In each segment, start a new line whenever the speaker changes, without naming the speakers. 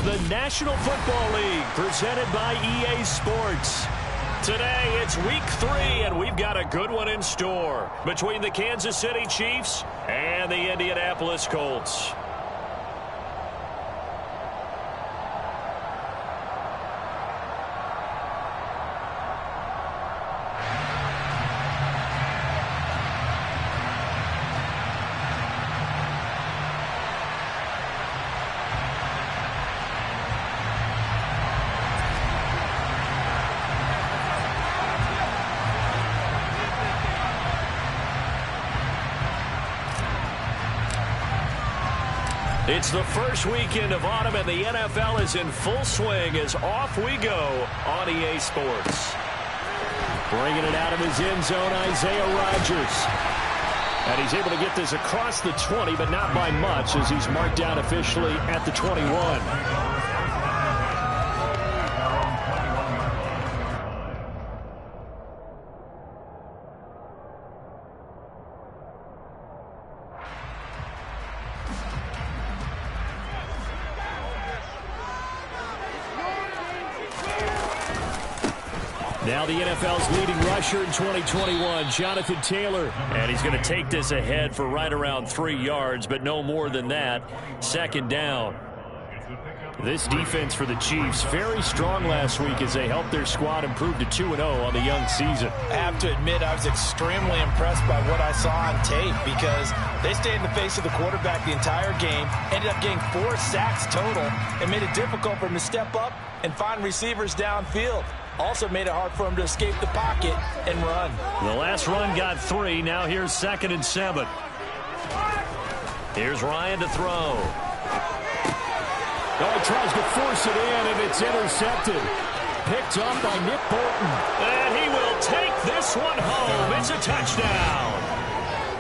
the National Football League, presented by EA Sports. Today, it's week 3, and we've got a good one in store between the Kansas City Chiefs and the Indianapolis Colts. It's the first weekend of autumn, and the NFL is in full swing as off we go on EA Sports. Bringing it out of his end zone, Isaiah Rodgers. And he's able to get this across the 20, but not by much, as he's marked down officially at the 21. Now the NFL's leading rusher in 2021, Jonathan Taylor. And he's going to take this ahead for right around 3 yards, but no more than that. Second down. This defense for the Chiefs, very strong last week as they helped their squad improve to 2-0 on the young season.
I have to admit, I was extremely impressed by what I saw on tape because they stayed in the face of the quarterback the entire game, ended up getting 4 sacks total, and made it difficult for him to step up and find receivers downfield. Also made it hard for him to escape the pocket and run.
The last run got 3. Now here's 2nd and 7. Here's Ryan to throw.
Oh, he tries to force it in, and it's intercepted. Picked up by Nick Bolton.
And he will take this one home. It's a touchdown.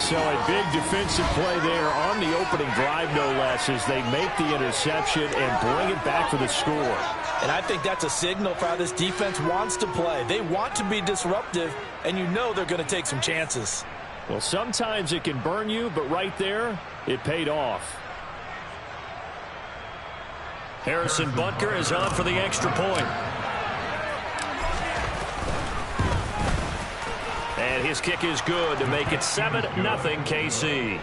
So a big defensive play there on the opening drive, no less, as they make the interception and bring it back for the score.
And I think that's a signal for how this defense wants to play. They want to be disruptive, and you know they're going to take some chances.
Well, sometimes it can burn you, but right there, it paid off.
Harrison Butker is on for the extra point. And his kick is good to make it 7-0 KC.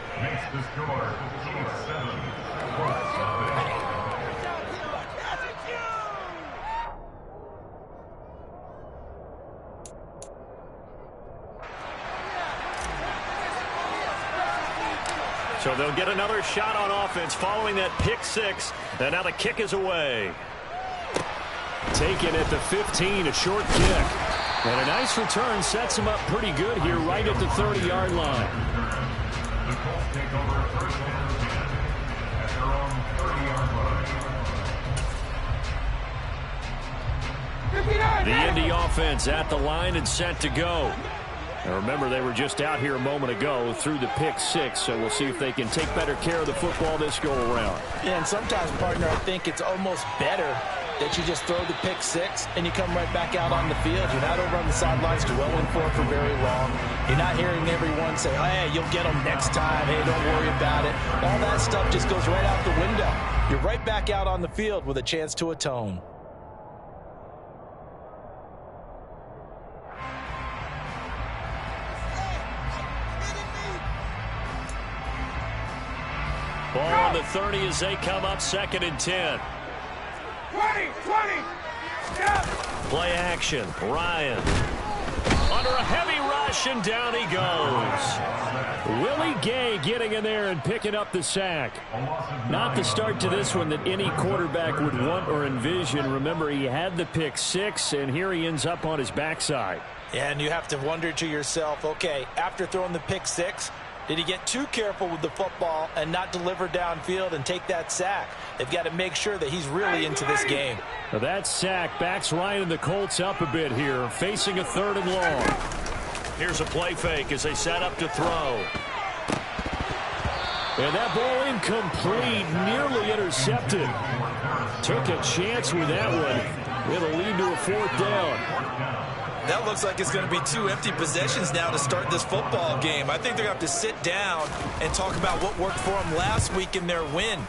So they'll get another shot on offense following that pick 6. And now the kick is away.
Taken at the 15, a short kick. And a nice return sets him up pretty good here right at the 30-yard line.
The Colts take over first and 10 at their own 30-yard line.
The Indy offense at the line and set to go.
Now remember, they were just out here a moment ago through the pick 6, so we'll see if they can take better care of the football this go-around.
Yeah, and sometimes, partner, I think it's almost better that you just throw the pick 6 and you come right back out on the field. You're not over on the sidelines dwelling for very long. You're not hearing everyone say, hey, you'll get them next time. Hey, don't worry about it. All that stuff just goes right out the window. You're right back out on the field with a chance to atone.
Ball on the 30 as they come up 2nd and 10.
20, yeah.
Play action. Ryan. Under a heavy rush, and down he goes.
Willie Gay getting in there and picking up the sack. Not the start to this one that any quarterback would want or envision. Remember, he had the pick 6, and here he ends up on his backside.
Yeah, and you have to wonder to yourself, okay, after throwing the pick 6, did he get too careful with the football and not deliver downfield and take that sack? They've got to make sure that he's really into this game.
Now that sack backs Ryan and the Colts up a bit here, facing a 3rd and long.
Here's a play fake as they set up to throw.
And that ball incomplete, nearly intercepted. Took a chance with that one. It'll lead to a 4th down.
That looks like it's going to be 2 empty possessions now to start this football game. I think they're going to have to sit down and talk about what worked for them last week in their win.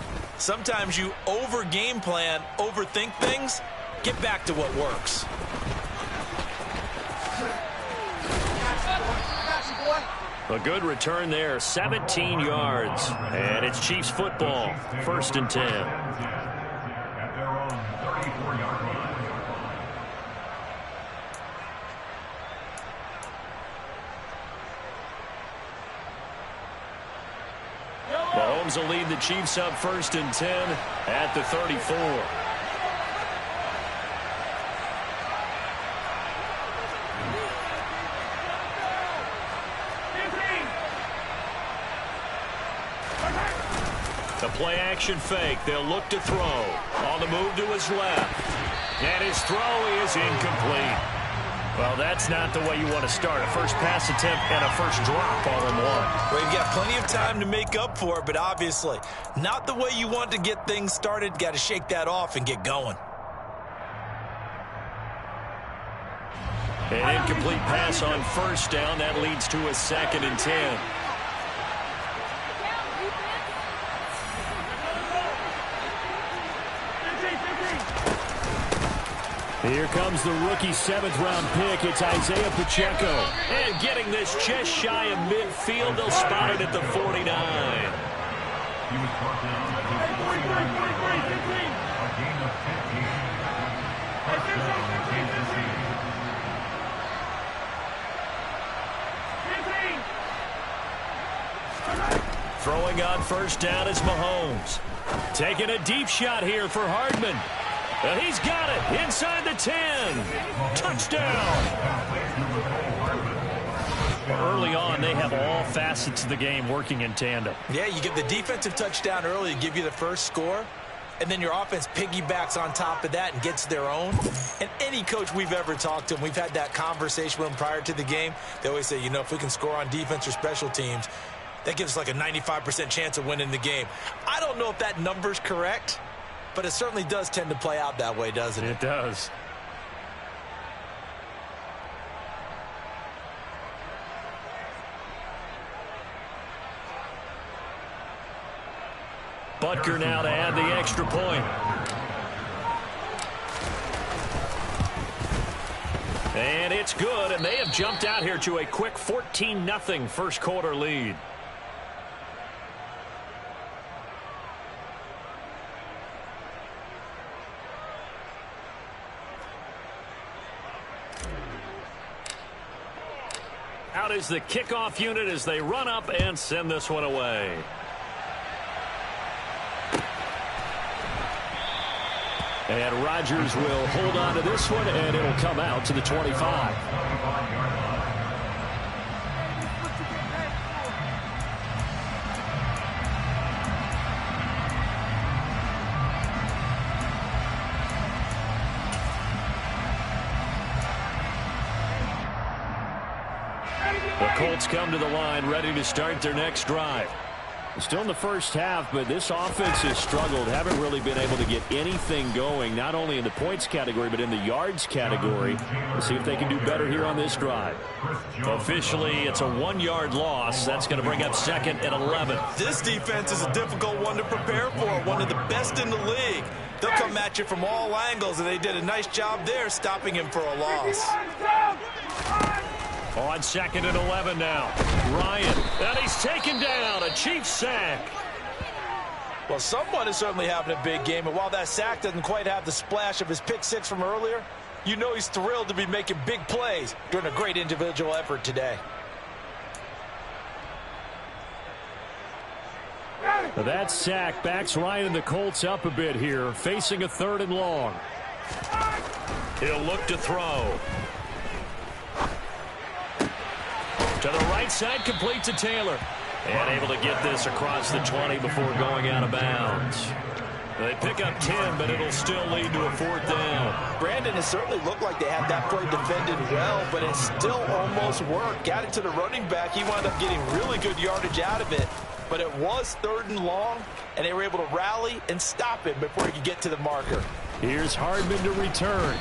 Sometimes you over-game plan, overthink things. Get back to what works.
A good return there, 17 yards. And it's Chiefs football, 1st and 10.
At their own 34-yard line.
Mahomes will lead the Chiefs up 1st and 10 at the 34. The play action fake. They'll look to throw. On the move to his left. And his throw is incomplete. Well, that's not the way you want to start. A first pass attempt and a first drop all in one.
Well, you've got plenty of time to make up for it, but obviously not the way you want to get things started. Got to shake that off and get going.
An incomplete pass on 1st down. That leads to a 2nd and 10. Here comes the rookie 7th-round pick. It's Isaiah Pacheco. And getting this just shy of midfield. They'll spot it at the 49.
He was brought down at the 49. A gain of 15. First down, Kansas City.
Throwing on 1st down is Mahomes. Taking a deep shot here for Hardman. And he's got it inside the 10. Touchdown. Early on, they have all facets of the game working in tandem.
Yeah, you get the defensive touchdown early to give you the first score, and then your offense piggybacks on top of that and gets their own. And any coach we've ever talked to, and we've had that conversation with them prior to the game, they always say, you know, if we can score on defense or special teams, that gives us like a 95% chance of winning the game. I don't know if that number's correct, but it certainly does tend to play out that way, doesn't it?
It does. Butker now to add the extra point. And it's good, and they have jumped out here to a quick 14-0 first quarter lead. Out is the kickoff unit as they run up and send this one away. And Rodgers will hold on to this one, and it'll come out to the 25. The Colts come to the line, ready to start their next drive. Still in the first half, but this offense has struggled. Haven't really been able to get anything going, not only in the points category, but in the yards category. We'll see if they can do better here on this drive. Officially, it's a 1-yard loss. That's going to bring up 2nd and 11.
This defense is a difficult one to prepare for, one of the best in the league. They'll come at you from all angles, and they did a nice job there stopping him for a loss.
On 2nd and 11 now. Ryan, and he's taken down. A Chiefs sack.
Well, someone is certainly having a big game, and while that sack doesn't quite have the splash of his pick six from earlier, you know he's thrilled to be making big plays during a great individual effort today.
That sack backs Ryan and the Colts up a bit here, facing a 3rd and long. He'll look to throw. To the right side, complete to Taylor. And able to get this across the 20 before going out of bounds. They pick up 10, but it'll still lead to a 4th down.
Brandon, has certainly looked like they had that play defended well, but it still almost worked. Got it to the running back. He wound up getting really good yardage out of it. But it was 3rd and long, and they were able to rally and stop him before he could get to the marker.
Here's Hardman to return.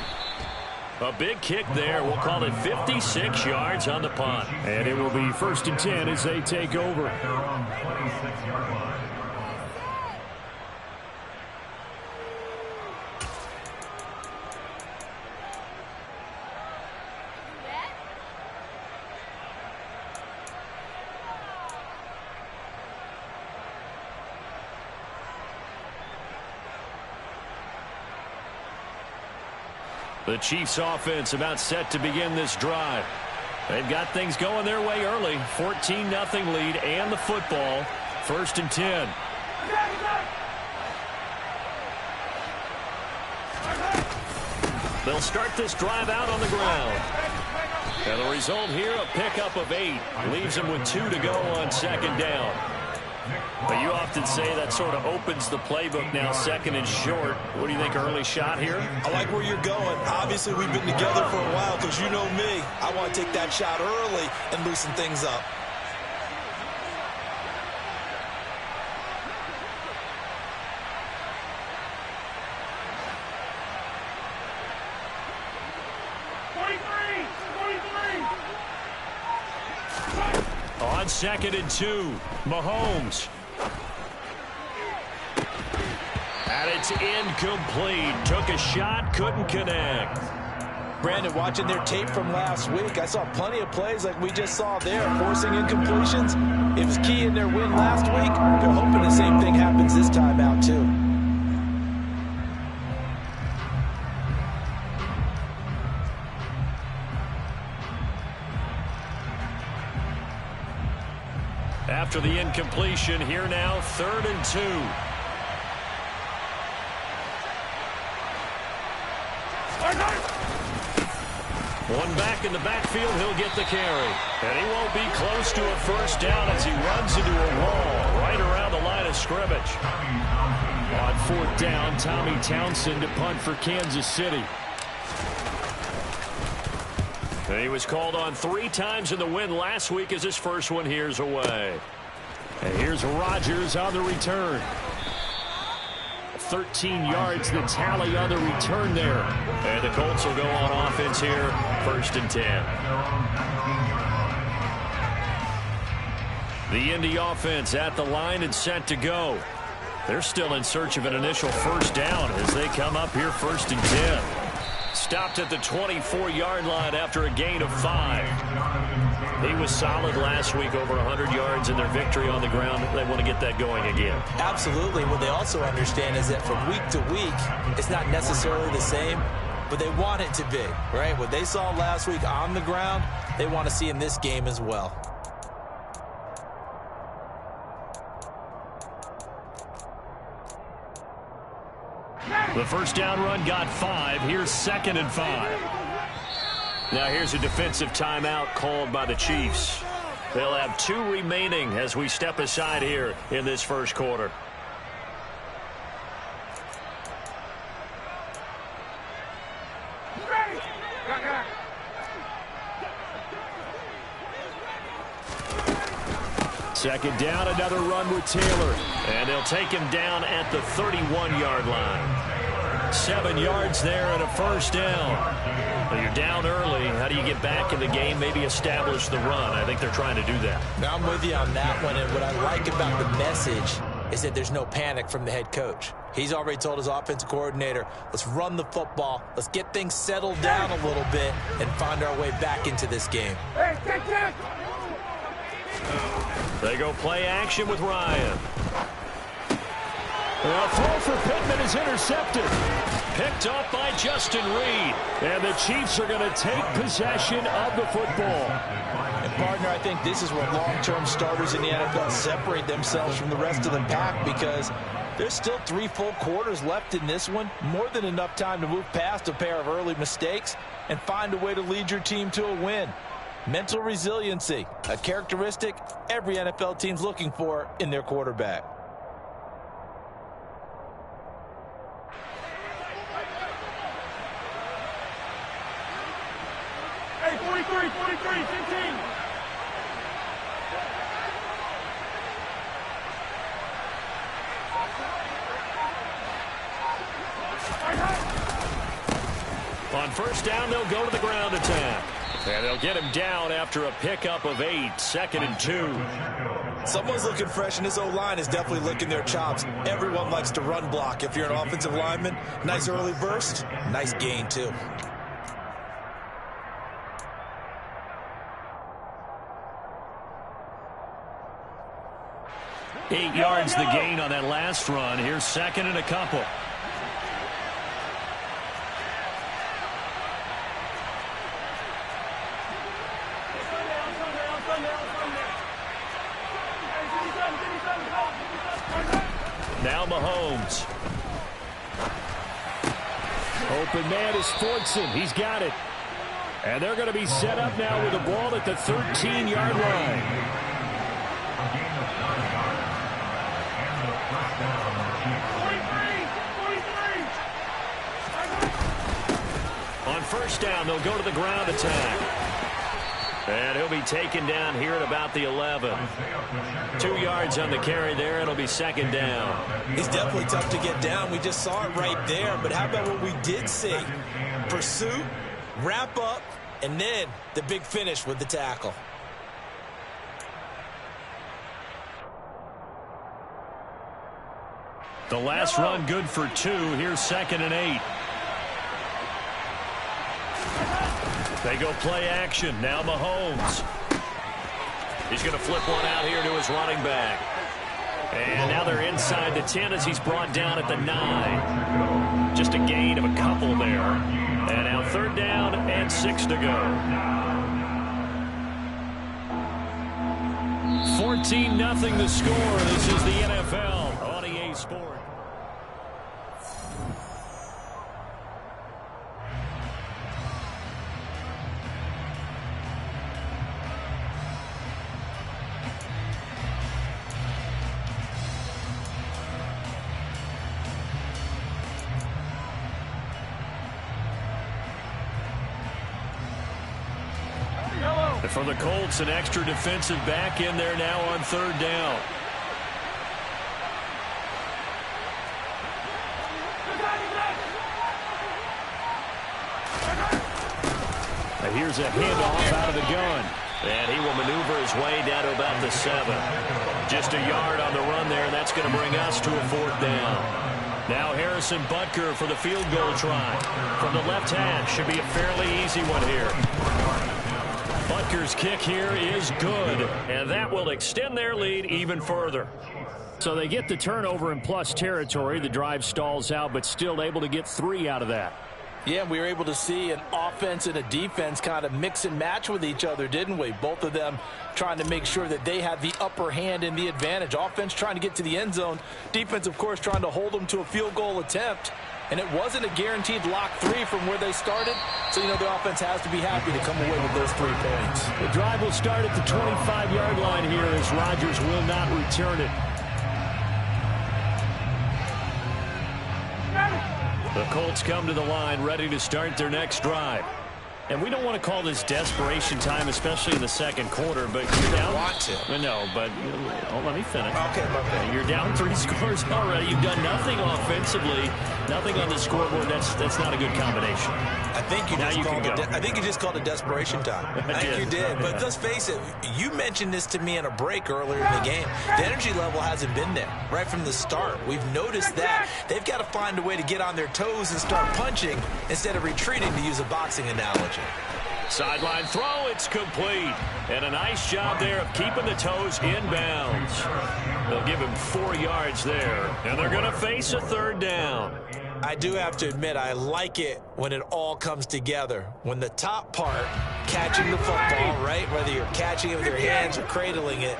A big kick there. We'll call it 56 yards on the punt. And it will be 1st and 10 as they take over. The Chiefs offense about set to begin this drive. They've got things going their way early. 14-0 lead and the football. 1st and 10. They'll start this drive out on the ground. And the result here, a pickup of 8. Leaves them with 2 to go on 2nd down. But you often say that sort of opens the playbook now, 2nd and short. What do you think, early shot here?
I like where you're going. Obviously, we've been together for a while because you know me. I want to take that shot early and loosen things up.
On 2nd and 2, Mahomes. And it's incomplete. Took a shot, couldn't connect.
Brandon, watching their tape from last week, I saw plenty of plays like we just saw there, forcing incompletions. It was key in their win last week. They're hoping the same thing happens this time out, too.
After the incompletion, here now, 3rd and 2. One back in the backfield, he'll get the carry. And he won't be close to a 1st down as he runs into a wall right around the line of scrimmage. On 4th down, Tommy Townsend to punt for Kansas City. And he was called on 3 times in the win last week as his first one here's away. And here's Rodgers on the return. 13 yards the tally on the return there. And the Colts will go on offense here, 1st and 10. The Indy offense at the line and set to go. They're still in search of an initial 1st down as they come up here 1st and 10. Stopped at the 24-yard line after a gain of 5. He was solid last week, over 100 yards in their victory on the ground. They want to get that going again.
Absolutely. What they also understand is that from week to week, it's not necessarily the same, but they want it to be, right? What they saw last week on the ground, they want to see in this game as well.
The 1st down run got 5. Here's 2nd and 5. Now here's a defensive timeout called by the Chiefs. They'll have 2 remaining as we step aside here in this 1st quarter. Second down, another run with Taylor. And they'll take him down at the 31-yard line. 7 yards there and a 1st down. Well, you're down early. How do you get back in the game, maybe establish the run? I think they're trying to do that.
Now I'm with you on that one, and what I like about the message is that there's no panic from the head coach. He's already told his offensive coordinator, let's run the football, let's get things settled down a little bit, and find our way back into this game.
They go play action with Ryan. A throw for Pittman is intercepted. Picked up by Justin Reed. And the Chiefs are going to take possession of the football.
And, partner, I think this is where long-term starters in the NFL separate themselves from the rest of the pack, because there's still 3 full quarters left in this one. More than enough time to move past a pair of early mistakes and find a way to lead your team to a win. Mental resiliency, a characteristic every NFL team's looking for in their quarterback.
Hey, 43, 15.
On 1st down, they'll go to the ground attack. And they'll get him down after a pickup of 8, 2nd and 2.
Someone's looking fresh, and this O-line is definitely licking their chops. Everyone likes to run block. If you're an offensive lineman, nice early burst, nice gain, too.
Eight yards the gain on that last run. Here's 2nd and a couple.
Now Mahomes. Open man is Fortson. He's got it. And they're going to be set up now with the ball at the 13-yard line. On first down, they'll go to the ground attack. And he'll be taken down here at about the 11. 2 yards on the carry there. It'll be second down.
He's definitely tough to get down. We just saw it right there. But how about what we did see? Pursuit, wrap up, and then the big finish with the tackle.
The last run good for 2. Here's 2nd and 8. They go play action. Now Mahomes. He's going to flip one out here to his running back. And now they're inside the 10 as he's brought down at the 9. Just a gain of a couple there. And now 3rd down and 6 to go. 14-0 the score. This is the NFL on EA Sports. For the Colts, an extra defensive back in there now on 3rd down. And here's a handoff out of the gun. And he will maneuver his way down to about the 7. Just a yard on the run there, and that's going to bring us to a 4th down. Now Harrison Butker for the field goal try. From the left hash, should be a fairly easy one here. Butker's kick here is good, and that will extend their lead even further. So they get the turnover in plus territory. The drive stalls out, but still able to get 3 out of that.
Yeah, we were able to see an offense and a defense kind of mix and match with each other, didn't we? Both of them trying to make sure that they had the upper hand and the advantage. Offense trying to get to the end zone. Defense, of course, trying to hold them to a field goal attempt. And it wasn't a guaranteed lock 3 from where they started. So, you know, the offense has to be happy to come away with those 3 points.
The drive will start at the 25-yard line here as Rodgers will not return it. The Colts come to the line ready to start their next drive. And we don't want to call this desperation time, especially in the second quarter, but you're down.
Want to.
No, but let me finish.
Okay.
You're down 3 scores already. You've done nothing offensively, nothing on the scoreboard. That's not a good combination.
I think you just called it desperation time. I think you did. But let's face it, you mentioned this to me in a break earlier in the game. The energy level hasn't been there right from the start. We've noticed that. They've got to find a way to get on their toes and start punching instead of retreating, to use a boxing analogy.
Sideline throw, it's complete. And a nice job there of keeping the toes inbounds. They'll give him 4 yards there. And they're going to face a 3rd down.
I do have to admit, I like it when it all comes together. When the top part, catching the football, right, whether you're catching it with your hands or cradling it,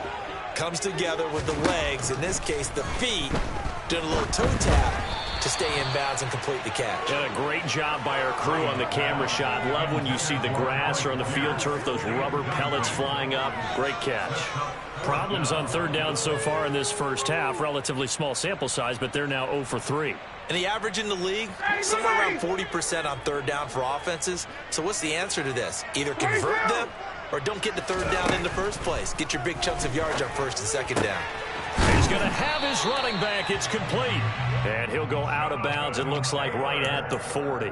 comes together with the legs, in this case the feet, doing a little toe tap to stay in bounds and complete the catch.
And a great job by our crew on the camera shot. Love when you see the grass or on the field turf, those rubber pellets flying up. Great catch. Problems on 3rd down so far in this first half. Relatively small sample size, but they're now 0 for 3.
And the average in the league, somewhere around 40% on 3rd down for offenses. So what's the answer to this? Either convert them or don't get to 3rd down in the first place. Get your big chunks of yards on 1st and 2nd down.
He's going to have his running back. It's complete. And he'll go out of bounds, it looks like, right at the 40.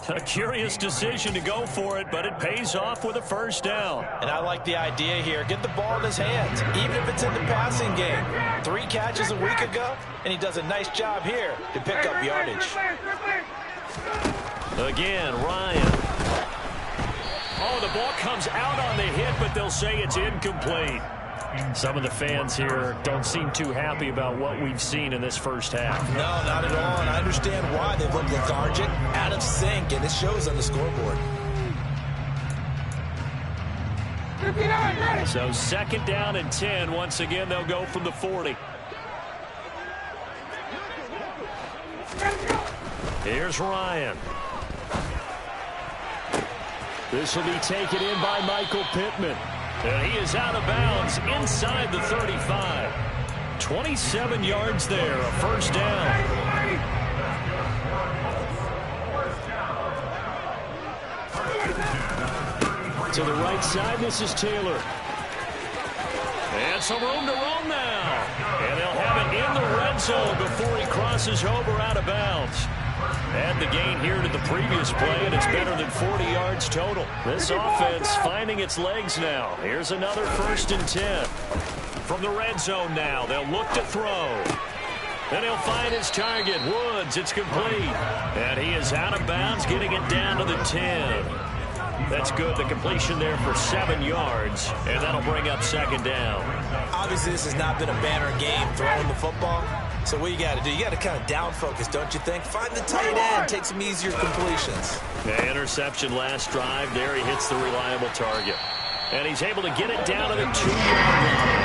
A curious decision to go for it, but it pays off with a 1st down.
And I like the idea here. Get the ball in his hands, even if it's in the passing game. 3 catches a week ago, and he does a nice job here to pick up yardage.
Again, Ryan. Oh, the ball comes out on the hit, but they'll say it's incomplete. Some of the fans here don't seem too happy about what we've seen in this first half.
No, not at all, and I understand why. They look lethargic, out of sync, and it shows on the scoreboard.
So 2nd down and 10. Once again, they'll go from the 40. Here's Ryan. This will be taken in by Michael Pittman. And he is out of bounds inside the 35. 27 yards there, a first down. To the right side, this is Taylor. And some room to roam now. And they'll have it in the red zone before he crosses over out of bounds. Add the gain here to the previous play, and it's better than 40 yards total. This offense finding its legs now. Here's another 1st and 10. From the red zone now, they'll look to throw. And he'll find his target, Woods. It's complete. And he is out of bounds, getting it down to the 10. That's good. The completion there for 7 yards, and that'll bring up 2nd down.
Obviously, this has not been a banner game throwing the football. So what you got to do, you got to kind of down focus, don't you think? Find the tight end, take some easier completions.
Yeah, interception last drive. There he hits the reliable target. And he's able to get it down to the 2-yard line.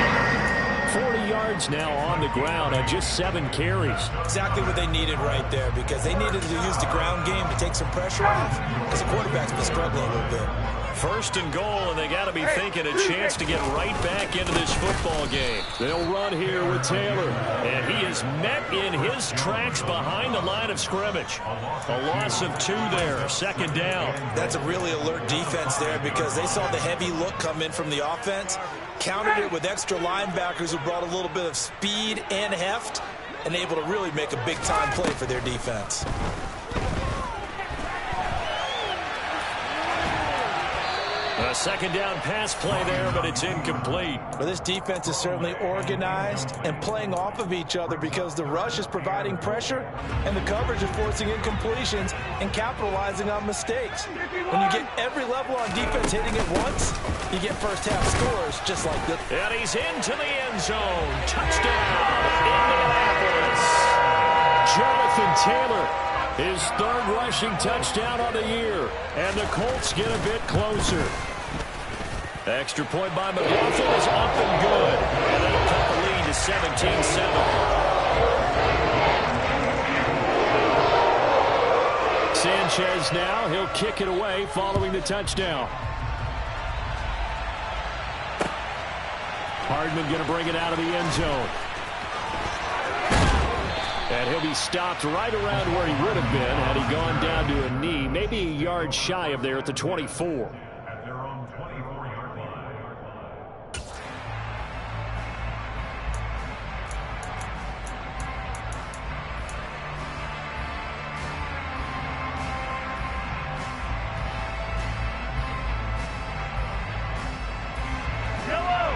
40 yards now on the ground on just 7 carries.
Exactly what they needed right there, because they needed to use the ground game to take some pressure off, because the quarterback's been struggling a little bit.
1st and goal, and they got to be thinking a chance to get right back into this football game. They'll run here with Taylor, and he is met in his tracks behind the line of scrimmage. A loss of 2 there, 2nd down.
That's a really alert defense there, because they saw the heavy look come in from the offense, countered it with extra linebackers who brought a little bit of speed and heft, and able to really make a big-time play for their defense.
A 2nd down pass play there, but it's incomplete.
Well, this defense is certainly organized and playing off of each other, because the rush is providing pressure and the coverage is forcing incompletions and capitalizing on mistakes. When you get every level on defense hitting it once, you get first-half scores just like this.
And he's into the end zone. Touchdown, Indianapolis. Jonathan Taylor, his 3rd rushing touchdown on the year. And the Colts get a bit closer. Extra point by McLaughlin is up and good. And that'll cut the lead to 17-7. Sanchez now, he'll kick it away following the touchdown. Hardman going to bring it out of the end zone. And he'll be stopped right around where he would have been had he gone down to a knee, maybe a yard shy of there at the 24.
At their own 24-yard line.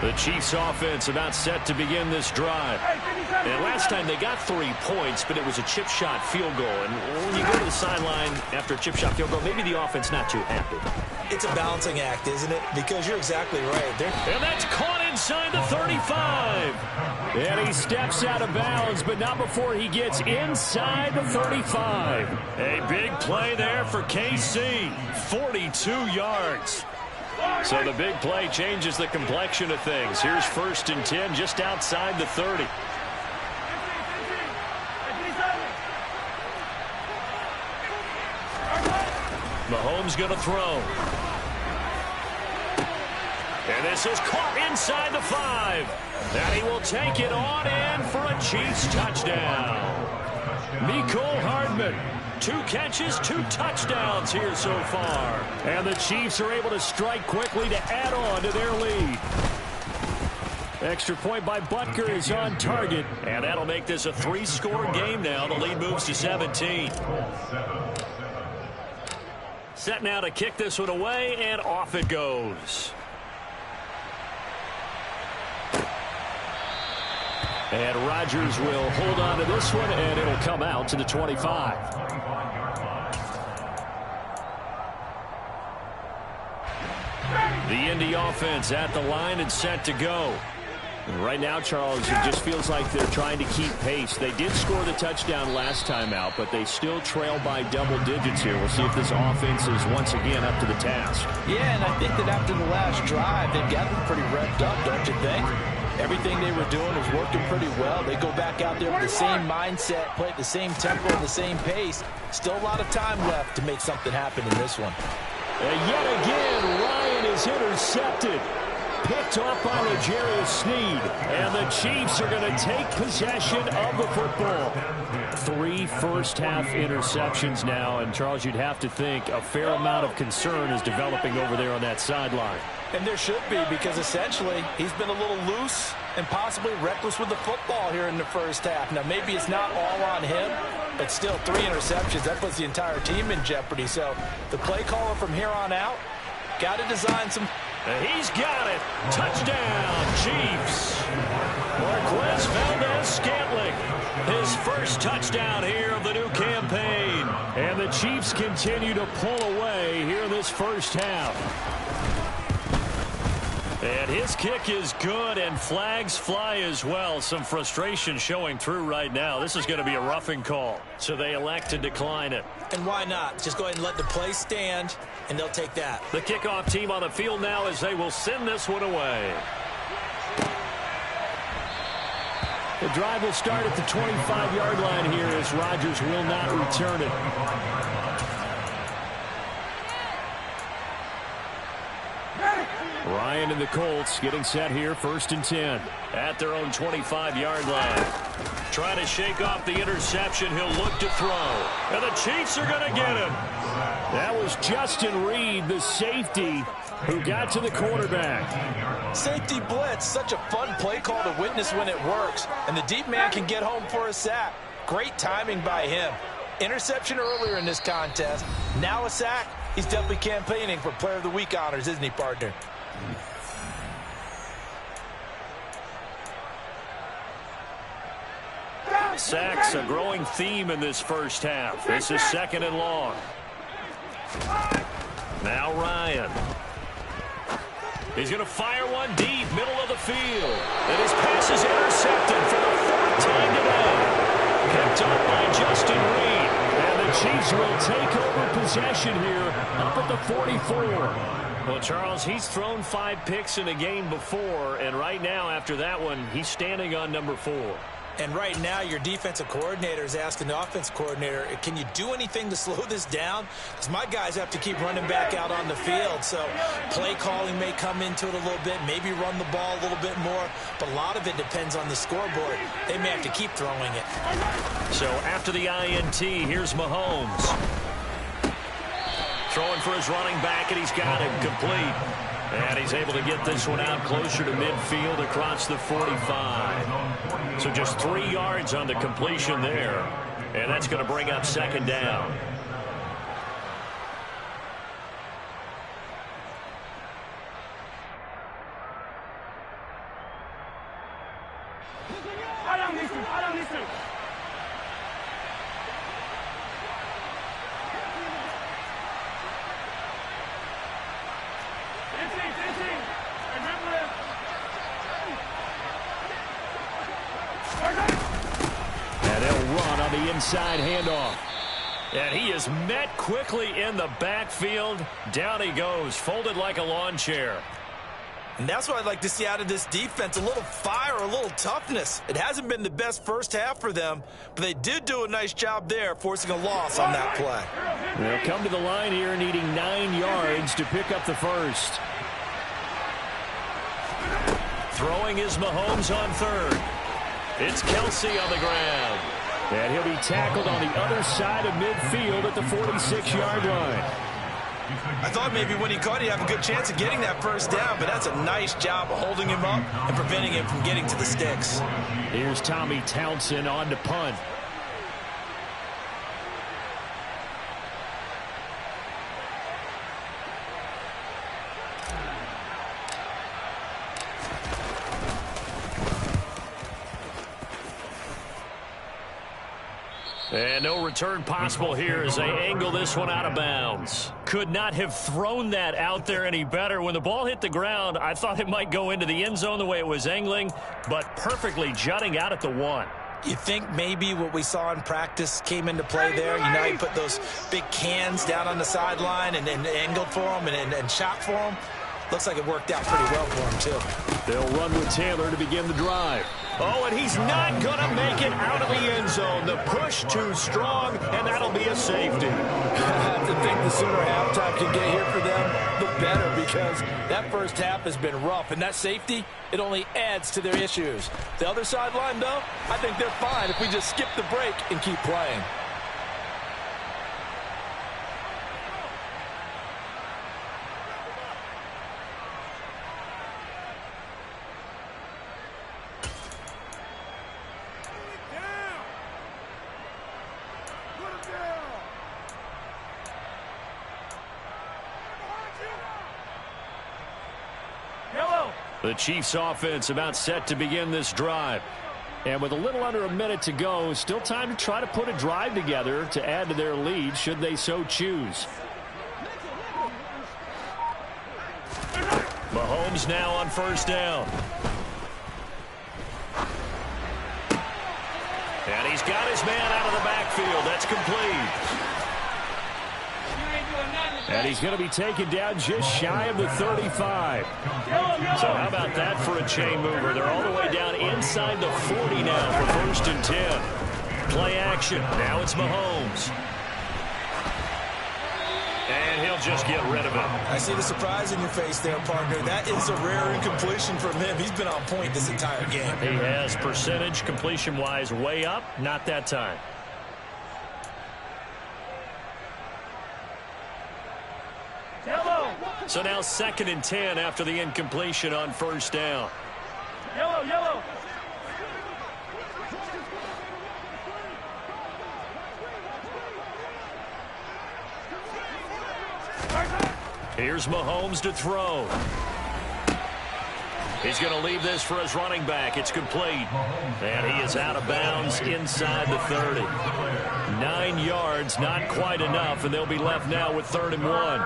The Chiefs offense about set to begin this drive. And last time they got 3 points, but it was a chip shot field goal. And when you go to the sideline after a chip shot field goal, maybe the offense not too happy.
It's a balancing act, isn't it? Because you're exactly right.
And that's caught inside the 35. And he steps out of bounds, but not before he gets inside the 35. A big play there for KC. 42 yards. So the big play changes the complexion of things. Here's 1st and 10 just outside the 30. Mahomes going to throw. And this is caught inside the 5. And he will take it on in for a Chiefs touchdown. Mecole Hardman. 2 catches, 2 touchdowns here so far. And the Chiefs are able to strike quickly to add on to their lead. Extra point by Butker is on target. And that'll make this a 3-score game now. The lead moves to 17. Set now to kick this one away, and off it goes. And Rodgers will hold on to this one, and it'll come out to the 25. The Indy offense at the line and set to go. And right now, Charles, it just feels like they're trying to keep pace. They did score the touchdown last time out, but they still trail by double digits here. We'll see if this offense is once again up to the task.
Yeah, and I think that after the last drive, they've got them pretty revved up, don't you think? Everything they were doing was working pretty well. They go back out there with the same mindset, play at the same tempo and the same pace. Still a lot of time left to make something happen in this one.
And yet again, Ryan is intercepted. Picked off by L'Jarius Sneed. And the Chiefs are going to take possession of the football. 3 first-half interceptions now. And, Charles, you'd have to think a fair amount of concern is developing over there on that sideline.
And there should be, because essentially he's been a little loose and possibly reckless with the football here in the first half. Now, maybe it's not all on him, but still 3 interceptions. That puts the entire team in jeopardy. So the play caller from here on out got to design some...
He's got it. Touchdown, Chiefs. Marquez Valdez-Scantling. His first touchdown here of the new campaign. And the Chiefs continue to pull away here in this first half. And his kick is good, and flags fly as well. Some frustration showing through right now. This is going to be a roughing call, so they elect to decline it.
And why not? Just go ahead and let the play stand, and they'll take that.
The kickoff team on the field now as they will send this one away. The drive will start at the 25-yard line here as Rodgers will not return it. Ryan and the Colts getting set here, 1st and 10. At their own 25-yard line. Trying to shake off the interception. He'll look to throw. And the Chiefs are going to get him. That was Justin Reed, the safety, who got to the quarterback.
Safety blitz, such a fun play call to witness when it works. And the deep man can get home for a sack. Great timing by him. Interception earlier in this contest. Now a sack. He's definitely campaigning for Player of the Week honors, isn't he, partner?
Sacks, a growing theme in this first half. This is 2nd and long. Now Ryan. He's going to fire one deep, middle of the field. And his pass is intercepted for the 4th time today. Picked up by Justin Reed. And the Chiefs will take over possession here up at the 44. Well, Charles, he's thrown 5 picks in a game before, and right now, after that one, he's standing on number 4.
And right now, your defensive coordinator is asking the offensive coordinator, can you do anything to slow this down? Because my guys have to keep running back out on the field. So play calling may come into it a little bit, maybe run the ball a little bit more. But a lot of it depends on the scoreboard. They may have to keep throwing it.
So after the INT, here's Mahomes. Throwing for his running back, and he's got him complete. And he's able to get this one out closer to midfield across the 45. So just 3 yards on the completion there. And that's going to bring up 2nd down. And they'll run on the inside handoff. And he is met quickly in the backfield. Down he goes, folded like a lawn chair.
And that's what I'd like to see out of this defense, a little fire, a little toughness. It hasn't been the best first half for them, but they did do a nice job there, forcing a loss on that play.
They'll come to the line here needing 9 yards to pick up the first. Throwing is Mahomes on 3rd. It's Kelsey on the ground. And he'll be tackled on the other side of midfield at the 46-yard line.
I thought maybe when he caught, he'd have a good chance of getting that first down, but that's a nice job of holding him up and preventing him from getting to the sticks.
Here's Tommy Townsend on to punt. And no return possible here as they angle this one out of bounds. Could not have thrown that out there any better. When the ball hit the ground, I thought it might go into the end zone the way it was angling, but perfectly jutting out at the 1.
You think maybe what we saw in practice came into play there? You know, he put those big cans down on the sideline and angled for them and shot for them. Looks like it worked out pretty well for him, too.
They'll run with Taylor to begin the drive. Oh, and he's not going to make it out of the end zone. The push too strong, and that'll be a safety.
I have to think the sooner halftime can get here for them, the better, because that first half has been rough, and that safety, it only adds to their issues. The other sideline, though, I think they're fine if we just skip the break and keep playing.
The Chiefs offense about set to begin this drive. And with a little under a minute to go, still time to try to put a drive together to add to their lead should they so choose. Mahomes now on first down. And he's got his man out of the backfield. That's complete. And he's going to be taken down just shy of the 35. So how about that for a chain mover? They're all the way down inside the 40 now for first and 10. Play action. Now it's Mahomes. And he'll just get rid of it.
I see the surprise in your face there, partner. That is a rare incompletion from him. He's been on point this entire game.
He has percentage completion-wise way up. Not that time. So now 2nd and 10 after the incompletion on first down.
Yellow.
Here's Mahomes to throw. He's going to leave this for his running back. It's complete. And he is out of bounds inside the 30. 9 yards, not quite enough, and they'll be left now with 3rd and 1.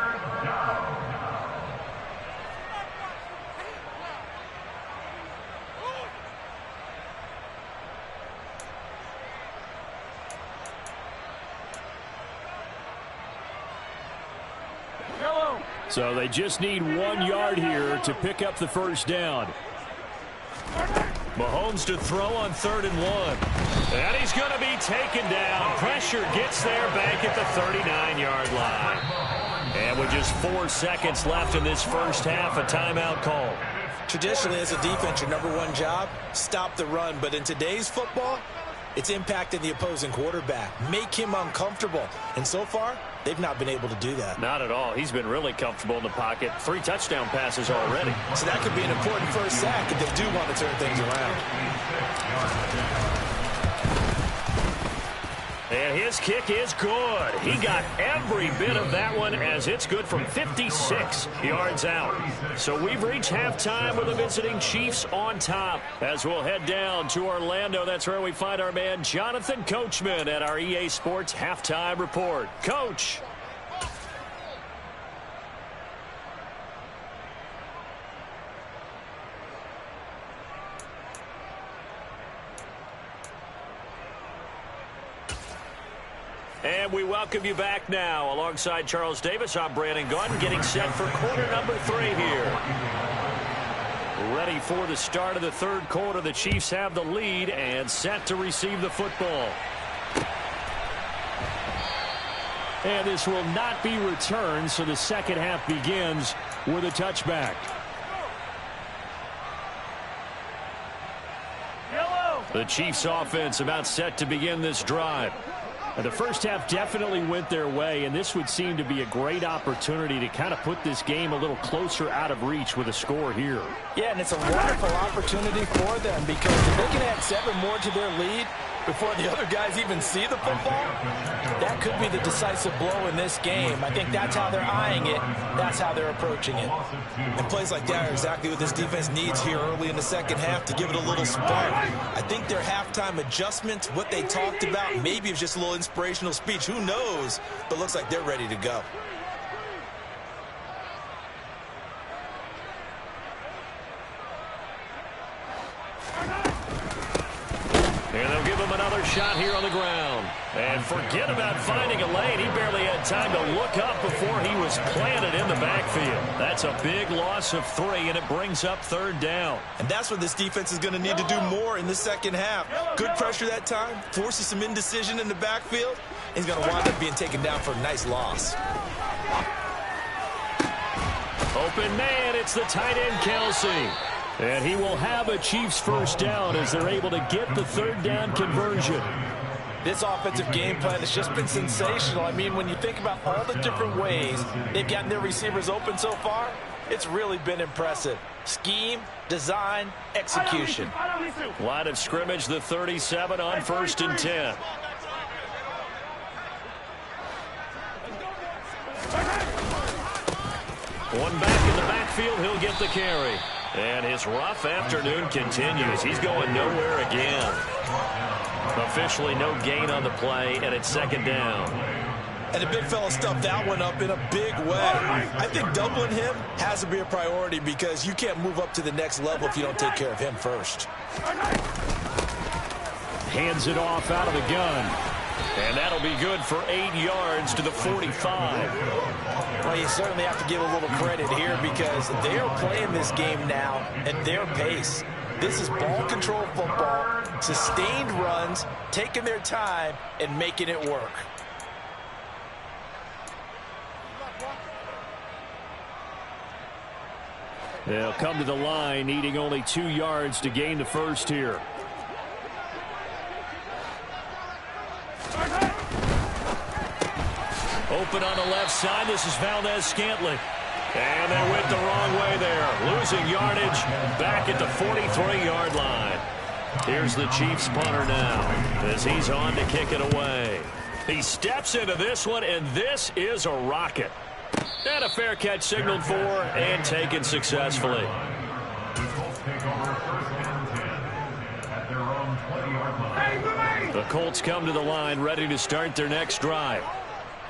So they just need 1 yard here to pick up the first down. Mahomes to throw on 3rd and 1. And he's going to be taken down. Pressure gets there back at the 39-yard line. And with just 4 seconds left in this first half, a timeout call.
Traditionally, as a defense, your #1 job, stop the run. But in today's football, it's impacting the opposing quarterback. Make him uncomfortable. And so far, they've not been able to do that.
Not at all. He's been really comfortable in the pocket. 3 touchdown passes already.
So that could be an important first sack if they do want to turn things around.
And his kick is good. He got every bit of that one as it's good from 56 yards out. So we've reached halftime with the visiting Chiefs on top. As we'll head down to Orlando, that's where we find our man Jonathan Coachman at our EA Sports Halftime Report. Coach. And we welcome you back now. Alongside Charles Davis, I'm Brandon Gunn, getting set for quarter number 3 here. Ready for the start of the 3rd quarter. The Chiefs have the lead and set to receive the football. And this will not be returned, so the second half begins with a touchback. The Chiefs offense about set to begin this drive. The first half definitely went their way, and this would seem to be a great opportunity to kind of put this game a little closer out of reach with a score here.
Yeah, and it's a wonderful opportunity for them because if they can add 7 more to their lead before the other guys even see the football, that could be the decisive blow in this game. I think that's how they're eyeing it. That's how they're approaching it. And plays like that are exactly what this defense needs here early in the second half to give it a little spark. I think their halftime adjustment, what they talked about, maybe it's just a little inspirational speech. Who knows? But looks like they're ready to go.
And they'll give him another shot here on the ground.
And forget about finding a lane. He barely had time to look up before he was planted in the backfield. That's a big loss of 3, and it brings up 3rd down.
And that's what this defense is going to need to do more in the second half. Good pressure that time, forces some indecision in the backfield. He's going to wind up being taken down for a nice loss.
Open man, it's the tight end, Kelsey. And he will have a Chiefs first down as they're able to get the 3rd down conversion.
This offensive game plan has just been sensational. I mean, when you think about all the different ways they've gotten their receivers open so far, it's really been impressive. Scheme, design, execution.
Line of scrimmage, the 37 on 1st and 10. One back in the backfield, he'll get the carry. And his rough afternoon continues. He's going nowhere again. Officially no gain on the play, and it's 2nd down.
And the big fella stuffed that one up in a big way. I think doubling him has to be a priority because you can't move up to the next level if you don't take care of him first.
Hands it off out of the gun. And that'll be good for 8 yards to the 45.
Well, you certainly have to give a little credit here because they are playing this game now at their pace. This is ball control football, sustained runs, taking their time, and making it work.
They'll come to the line, needing only 2 yards to gain the first here. Open on the left side. This is Valdez-Scantling. And they went the wrong way there. Losing yardage back at the 43-yard line. Here's the Chiefs punter now as he's on to kick it away. He steps into this one, and this is a rocket. And a fair catch signaled for and taken successfully.
The Colts take over 1st and 10 at their own 20-yard line.
The Colts come to the line ready to start their next drive.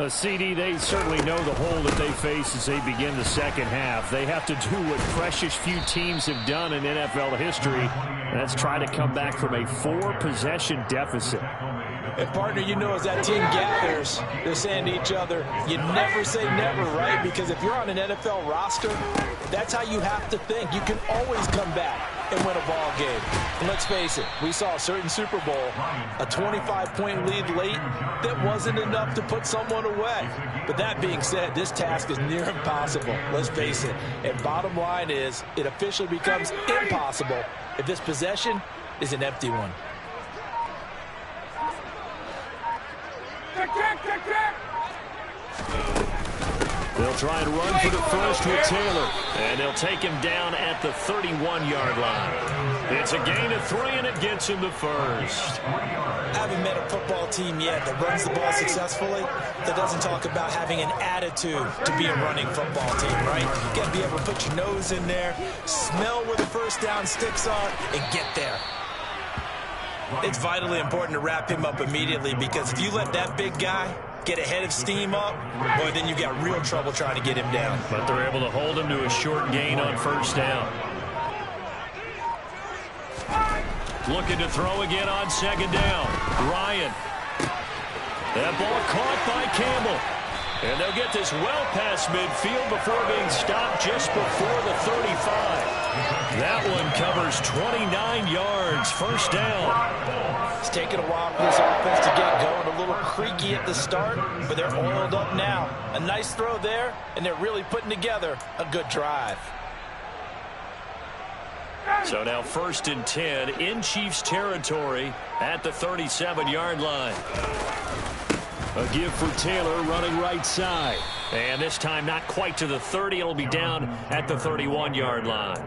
CD, they certainly know the hole that they face as they begin the second half. They have to do what precious few teams have done in NFL history. That's try to come back from a 4-possession deficit.
And, partner, you know, as that team gathers, they're saying to each other, you never say never, right? Because if you're on an NFL roster, that's how you have to think. You can always come back and win a ball game. And let's face it, we saw a certain Super Bowl, a 25-point lead late that wasn't enough to put someone away. But that being said, this task is near impossible. Let's face it. And bottom line is, it officially becomes impossible if this possession is an empty one.
They'll try and run for the first with Taylor. And they'll take him down at the 31-yard line. It's a gain of 3, and it gets him to first.
I haven't met a football team yet that runs the ball successfully that doesn't talk about having an attitude to be a running football team, right? You got to be able to put your nose in there, smell where the first down sticks are, and get there. It's vitally important to wrap him up immediately because if you let that big guy get ahead of steam up, boy, then you got real trouble trying to get him down.
But they're able to hold him to a short gain on first down. Looking to throw again on 2nd down. Ryan. That ball caught by Campbell. And they'll get this well past midfield before being stopped just before the 35. That one covers 29 yards. First down.
It's taken a while for this offense to get going. A little creaky at the start, but they're oiled up now. A nice throw there, and they're really putting together a good drive.
So now 1st and 10 in Chiefs territory at the 37-yard line. A give for Taylor running right side. And this time not quite to the 30. It'll be down at the 31-yard line.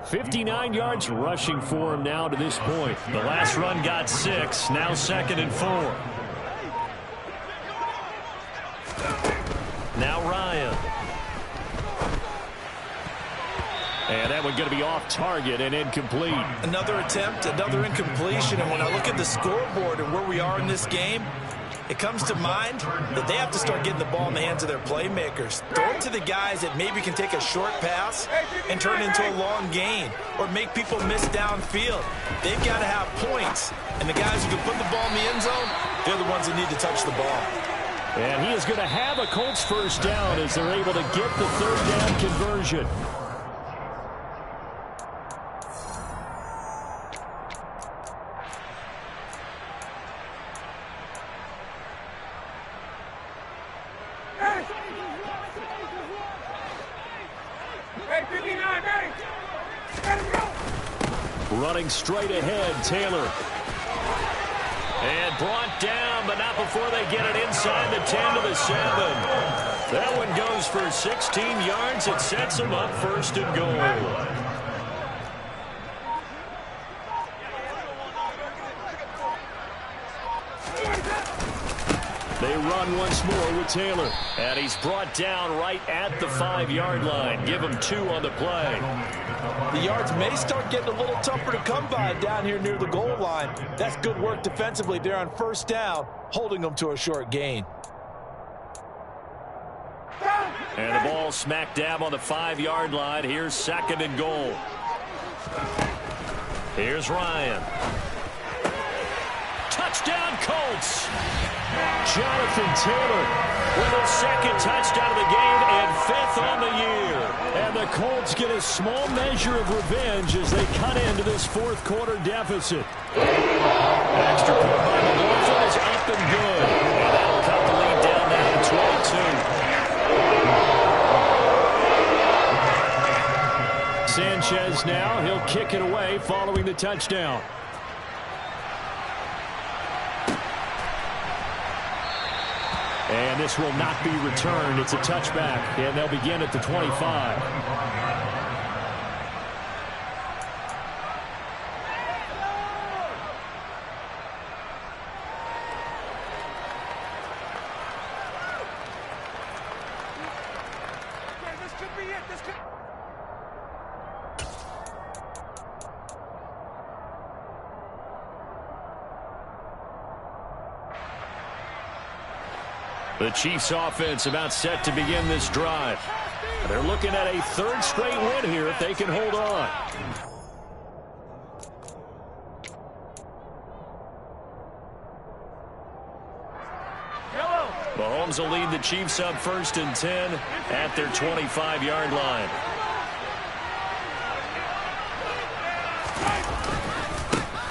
59 yards rushing for him now to this point. The last run got 6. Now 2nd and 4. Now Ryan. And that one going to be off target and incomplete.
Another attempt, another incompletion. And when I look at the scoreboard and where we are in this game, it comes to mind that they have to start getting the ball in the hands of their playmakers. Throw it to the guys that maybe can take a short pass and turn it into a long gain or make people miss downfield. They've got to have points. And the guys who can put the ball in the end zone, They're the ones that need to touch the ball.
And he is going to have a Colts first down as they're able to get the third down conversion. Running straight ahead, Taylor. And brought down, but not before they get it inside the 10 to the 7. That one goes for 16 yards. It sets them up first and goal. They run once more with Taylor. And he's brought down right at the 5-yard line. Give him 2 on the play.
The yards may start getting a little tougher to come by down here near the goal line. That's good work defensively there on first down, holding them to a short gain.
And the ball smack dab on the 5-yard line. Here's second and goal. Here's Ryan. Touchdown, Colts. Jonathan Taylor with his second touchdown of the game and 5th on the year. And the Colts get a small measure of revenge as they cut into this fourth quarter deficit. Extra point by McLaughlin is up and good. And that'll cut the lead down now to 22. Sanchez now, he'll kick it away following the touchdown. And this will not be returned. It's a touchback, and they'll begin at the 25.
This could be it. This could...
The Chiefs offense about set to begin this drive. They're looking at a 3rd straight win here if they can hold on. Mahomes will lead the Chiefs up 1st and 10 at their 25-yard line.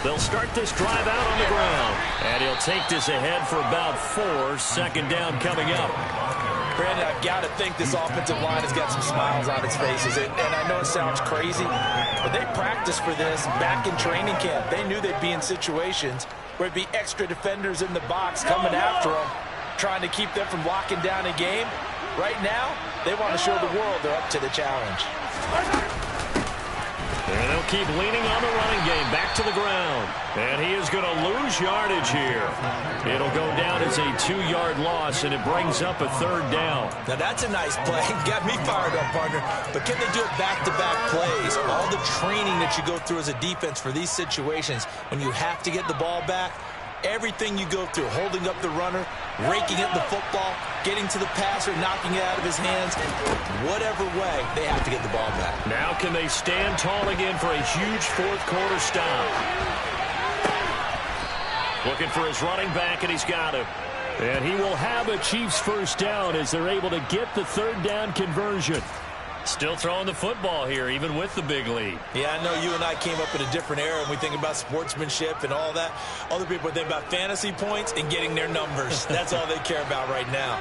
They'll start this drive out on the ground. And he'll take this ahead for about 4. Second down coming up.
Brandon, I've got to think this offensive line has got some smiles on its faces. And I know it sounds crazy, but they practiced for this back in training camp. They knew they'd be in situations where it'd be extra defenders in the box coming after them, trying to keep them from locking down a game. Right now, they want to show the world they're up to the challenge.
And they'll keep leaning on the running game back to the ground. And he is going to lose yardage here. It'll go down as a 2-yard loss, and it brings up a 3rd down.
Now, that's a nice play. Got me fired up, partner. But can they do it back-to-back plays? All the training that you go through as a defense for these situations, when you have to get the ball back, everything you go through, holding up the runner, raking at the football, getting to the passer, knocking it out of his hands, whatever way, they have to get the ball back.
Now can they stand tall again for a huge 4th quarter stop? Looking for his running back, and he's got him. And he will have a Chiefs first down as they're able to get the 3rd down conversion. Still throwing the football here, even with the big lead.
Yeah, I know you and I came up in a different era, and we think about sportsmanship and all that. Other people think about fantasy points and getting their numbers. That's all they care about right now.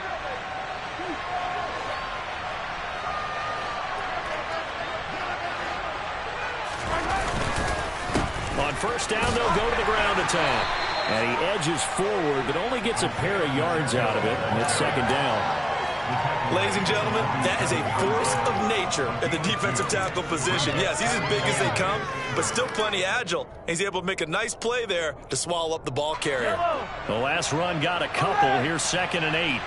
On first down, they'll go to the ground attack. And he edges forward, but only gets a pair of yards out of it, and it's 2nd down.
Ladies and gentlemen, that is a force of nature at the defensive tackle position. Yes, he's as big as they come, but still plenty agile. He's able to make a nice play there to swallow up the ball carrier.
The last run got a couple. Here's 2nd and 8.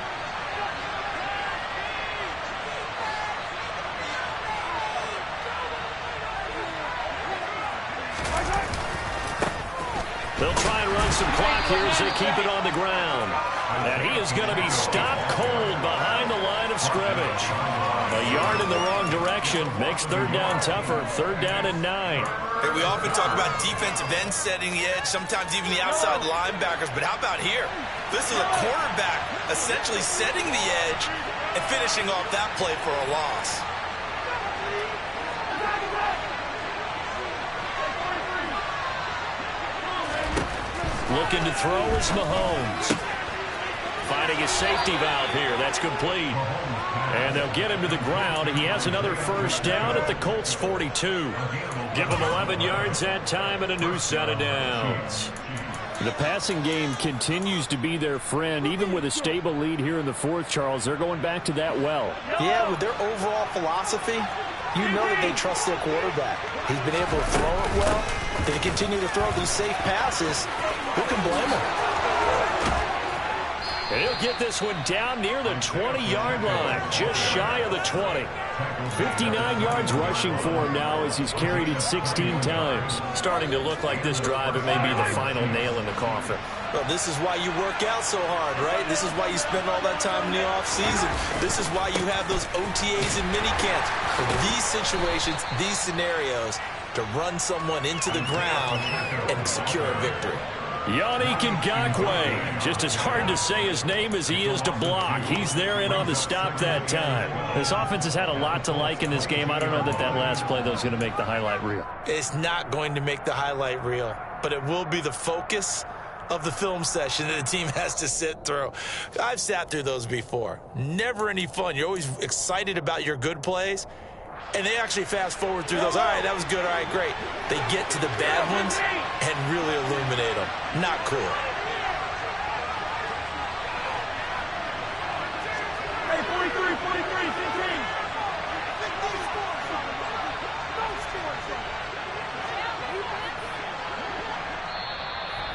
They'll try and run some clock here as they keep it on the ground. And he is going to be stopped cold behind the line of
scrimmage. A yard in the wrong direction makes third down tougher. 3rd down and 9.
Hey, we often talk about defensive ends setting the edge, sometimes even the outside linebackers, but how about here? This is a quarterback essentially setting the edge and finishing off that play for a loss.
Looking to throw is Mahomes. Finding his safety valve here. That's complete. And they'll get him to the ground. He has another first down at the Colts 42. Give him 11 yards that time and a new set of downs. The passing game continues to be their friend. Even with a stable lead here in the 4th, Charles, they're going back to that well.
Yeah, with their overall philosophy, you know that they trust their quarterback. He's been able to throw it well. They continue to throw these safe passes. Who can blame him?
And he'll get this one down near the 20-yard line, just shy of the 20. 59 yards rushing for him now as he's carried it 16 times.
Starting to look like this drive, it may be the final nail in the coffin.
Well, this is why you work out so hard, right? This is why you spend all that time in the offseason. This is why you have those OTAs and mini camps. For these situations, these scenarios, to run someone into the ground and secure a victory.
Yannick Ngakoue, just as hard to say his name as he is to block. He's there in on the stop that time.
This offense has had a lot to like in this game. I don't know that last play, though, is going to make the highlight reel.
It's not going to make the highlight reel, but it will be the focus of the film session that the team has to sit through. I've sat through those before. Never any fun. You're always excited about your good plays, and they actually fast forward through those. All right, that was good. All right, great. They get to the bad ones and really illuminate them. Not cool.
Hey, 43, 15.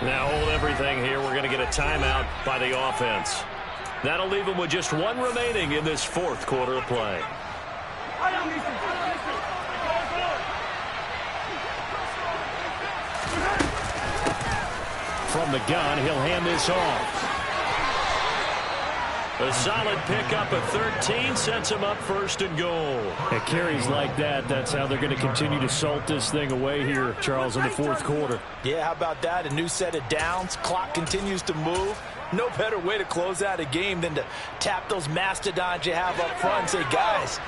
Now hold everything here. We're going to get a timeout by the offense. That'll leave them with just one remaining in this 4th quarter of play. From the gun, he'll hand this off. A solid pickup of 13 sets him up 1st and goal. At carries like that, that's how they're going to continue to salt this thing away here, Charles, in the 4th quarter.
Yeah, how about that? A new set of downs. Clock continues to move. No better way to close out a game than to tap those mastodons you have up front and say, guys,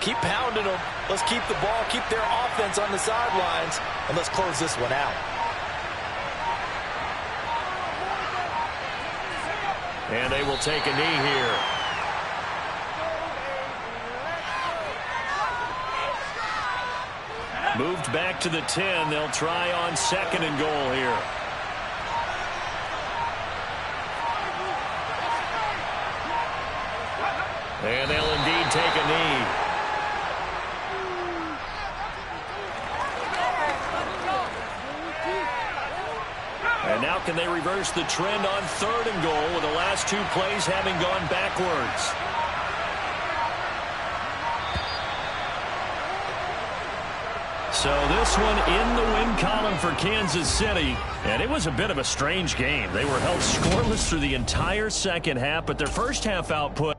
keep pounding them. Let's keep the ball, keep their offense on the sidelines, and let's close this one out.
And they will take a knee here. Moved back to the 10. They'll try on 2nd and goal here. And they'll indeed take a knee. And now can they reverse the trend on 3rd and goal with the last 2 plays having gone backwards? So this one in the win column for Kansas City. And it was a bit of a strange game. They were held scoreless through the entire 2nd half, but their first half output